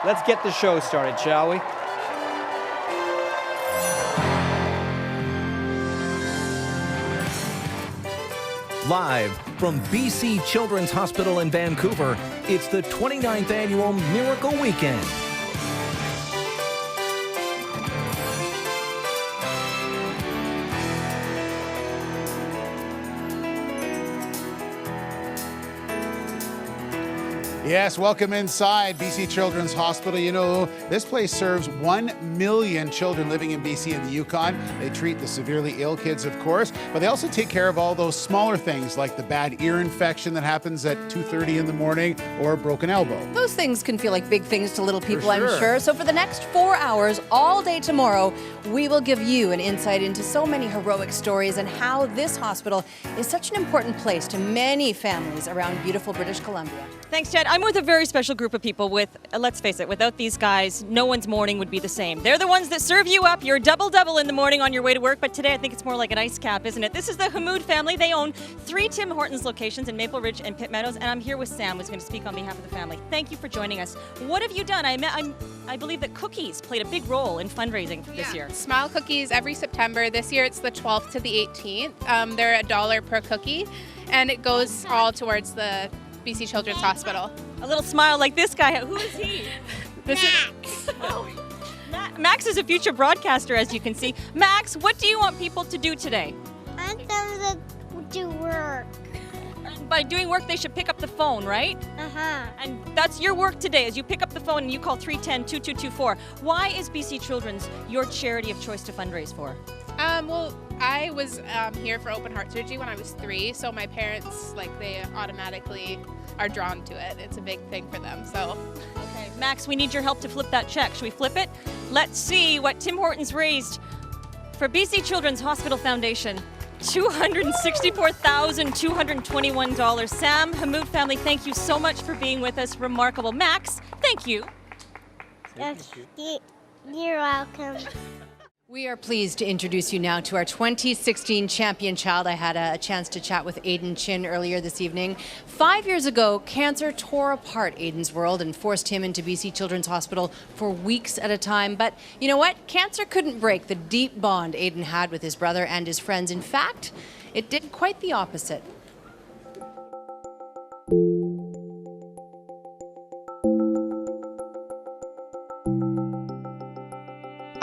let's get the show started, shall we? Live from BC Children's Hospital in Vancouver, it's the 29th Annual Miracle Weekend. Yes, welcome inside BC Children's Hospital. You know, this place serves 1 million children living in BC and the Yukon. They treat the severely ill kids, of course, but they also take care of all those smaller things like the bad ear infection that happens at 2:30 in the morning or a broken elbow. Those things can feel like big things to little people, For sure. I'm sure. So for the next 4 hours, all day tomorrow, we will give you an insight into so many heroic stories and how this hospital is such an important place to many families around beautiful British Columbia. Thanks, Ted. I'm with a very special group of people with, let's face it, without these guys, no one's morning would be the same. They're the ones that serve you up your double-double in the morning on your way to work, but today I think it's more like an ice cap, isn't it? This is the Hamoud family. They own 3 Tim Hortons locations in Maple Ridge and Pitt Meadows, and I'm here with Sam, who's going to speak on behalf of the family. Thank you for joining us. What have you done? I believe that cookies played a big role in fundraising this year. Smile cookies every September. This year it's the 12th to the 18th. They're $1 per cookie, and it goes all towards the BC Children's Hospital. A little smile like this guy. Who is he? This is Max is a future broadcaster, as you can see. Max, what do you want people to do today? I want them to do work. And by doing work, they should pick up the phone, right? Uh-huh. And that's your work today, is you pick up the phone and you call 310-2224. Why is BC Children's your charity of choice to fundraise for? well, I was here for open heart surgery when I was 3, so my parents, they automatically are drawn to it. It's a big thing for them, so. Okay, Max, we need your help to flip that check. Should we flip it? Let's see what Tim Hortons raised for BC Children's Hospital Foundation. $264,221. Sam, Hamoud family, thank you so much for being with us. Remarkable. Max, thank you. Yes, you're welcome. We are pleased to introduce you now to our 2016 champion child. I had a chance to chat with Aiden Chin earlier this evening. 5 years ago, cancer tore apart Aiden's world and forced him into BC Children's Hospital for weeks at a time. But you know what? Cancer couldn't break the deep bond Aiden had with his brother and his friends. In fact, it did quite the opposite.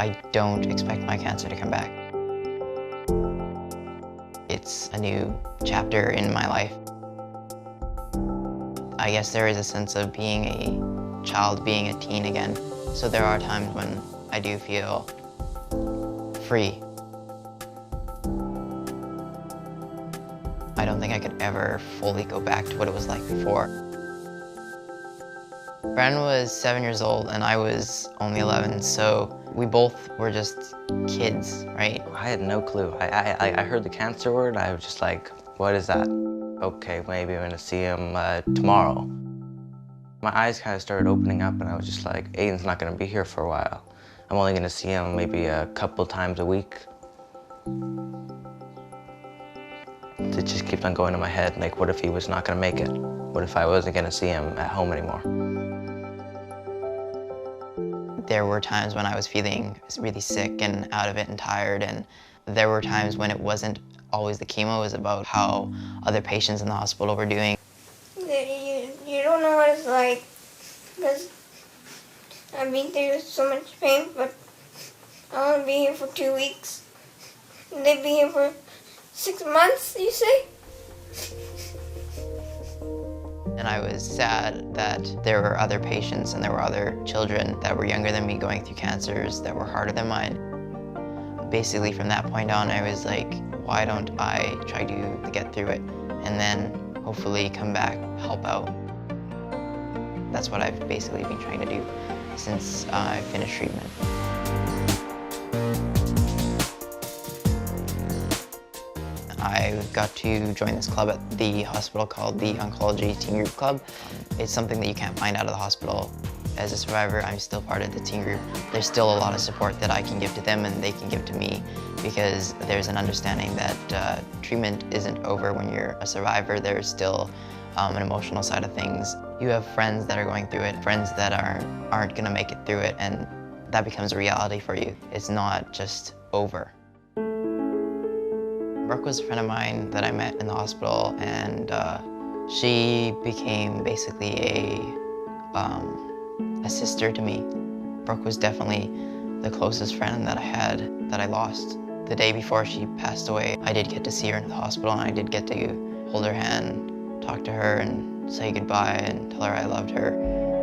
I don't expect my cancer to come back. It's a new chapter in my life. I guess there is a sense of being a child, being a teen again. So there are times when I do feel free. I don't think I could ever fully go back to what it was like before. Bren was 7 years old and I was only 11, so we both were just kids, right? I had no clue. I heard the cancer word, I was just like, what is that? Okay, maybe I'm gonna see him tomorrow. My eyes kind of started opening up and I was just like, Aiden's not gonna be here for a while. I'm only gonna see him maybe a couple times a week. It just keeps on going in my head, like what if he was not gonna make it? What if I wasn't gonna see him at home anymore? There were times when I was feeling really sick and out of it and tired, and there were times when it wasn't always the chemo, it was about how other patients in the hospital were doing. You don't know what it's like, because I've been through so much pain, but I want to be here for 2 weeks. They've been here for 6 months, you say? And I was sad that there were other patients and there were other children that were younger than me going through cancers that were harder than mine. Basically from that point on, I was like, why don't I try to get through it and then hopefully come back, help out. That's what I've basically been trying to do since I finished treatment. I got to join this club at the hospital called the Oncology Teen Group Club. It's something that you can't find out of the hospital. As a survivor, I'm still part of the teen group. There's still a lot of support that I can give to them and they can give to me, because there's an understanding that treatment isn't over when you're a survivor. There's still an emotional side of things. You have friends that are going through it, friends that aren't gonna make it through it, and that becomes a reality for you. It's not just over. Brooke was a friend of mine that I met in the hospital, and she became basically a sister to me. Brooke was definitely the closest friend that I had that I lost. The day before she passed away, I did get to see her in the hospital, and I did get to hold her hand, talk to her, and say goodbye, and tell her I loved her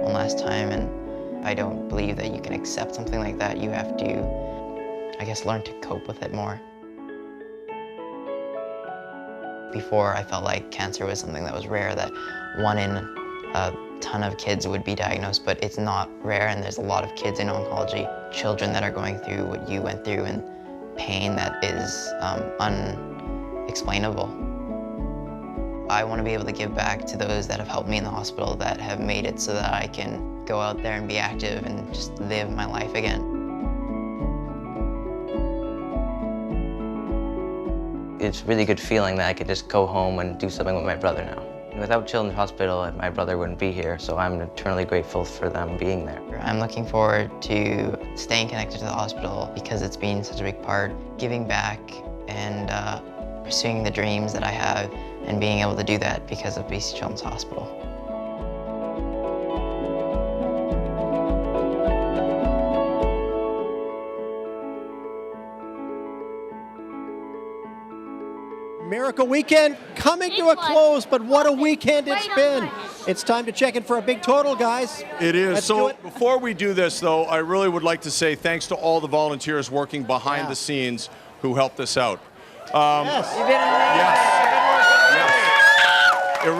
one last time. And I don't believe that you can accept something like that. You have to, I guess, learn to cope with it more. Before, I felt like cancer was something that was rare, that 1 in a ton of kids would be diagnosed, but it's not rare, and there's a lot of kids in oncology, children that are going through what you went through, and pain that is unexplainable. I want to be able to give back to those that have helped me in the hospital, that have made it so that I can go out there and be active and just live my life again. It's a really good feeling that I could just go home and do something with my brother now. Without Children's Hospital, my brother wouldn't be here, so I'm eternally grateful for them being there. I'm looking forward to staying connected to the hospital because it's been such a big part, giving back and pursuing the dreams that I have, and being able to do that because of BC Children's Hospital. Miracle Weekend coming to a close, but what a weekend it's been. It's time to check in for a big total, guys. It is. Let's do So it. before we do this, though, I really would like to say thanks to all the volunteers working behind the scenes who helped us out. Yes. It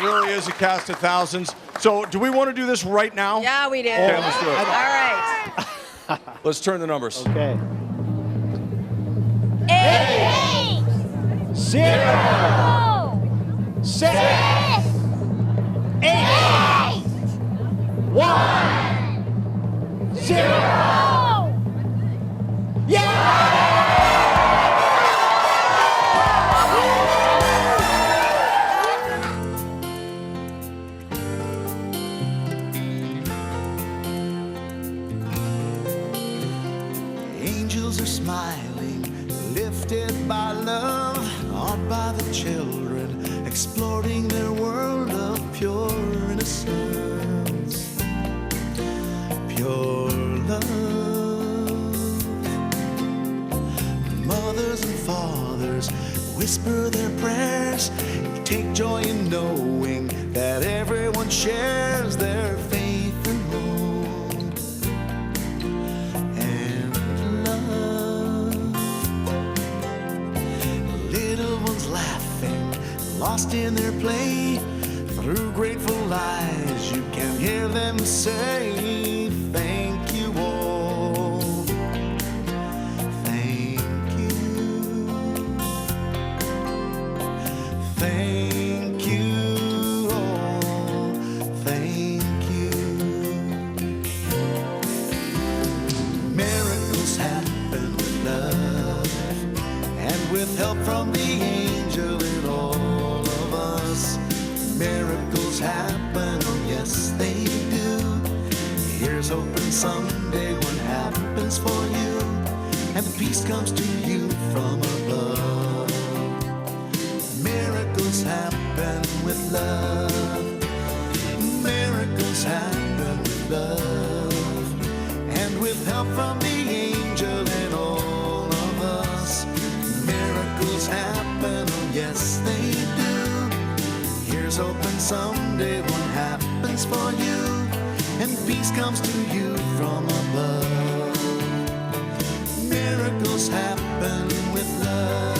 really is a cast of thousands. So do we want to do this right now? Yeah, we do. Okay, let's do it. All right. Let's turn the numbers. Okay. 8, 0, 6, 8, 1, 0. Yeah! Angels are smiling, lifted by love, awed by the children, exploring their world of pure innocence, pure love. Mothers and fathers whisper their prayers, take joy in knowing that everyone shares their faith and hope and love. Little ones laughing, lost in their play, through grateful eyes you can hear them say, thank you all, thank you, thank you all, thank you. Miracles happen with love and with help from the angel in all of us. Miracles happen, oh yes they do. Here's hoping someday one happens for you, and the peace comes to you from above. Miracles happen with love. Miracles happen with love, and with help from the angel and all of us. Miracles happen, oh yes they do. Here's hoping someday one happens for you, and peace comes to you from above. Miracles happen with love.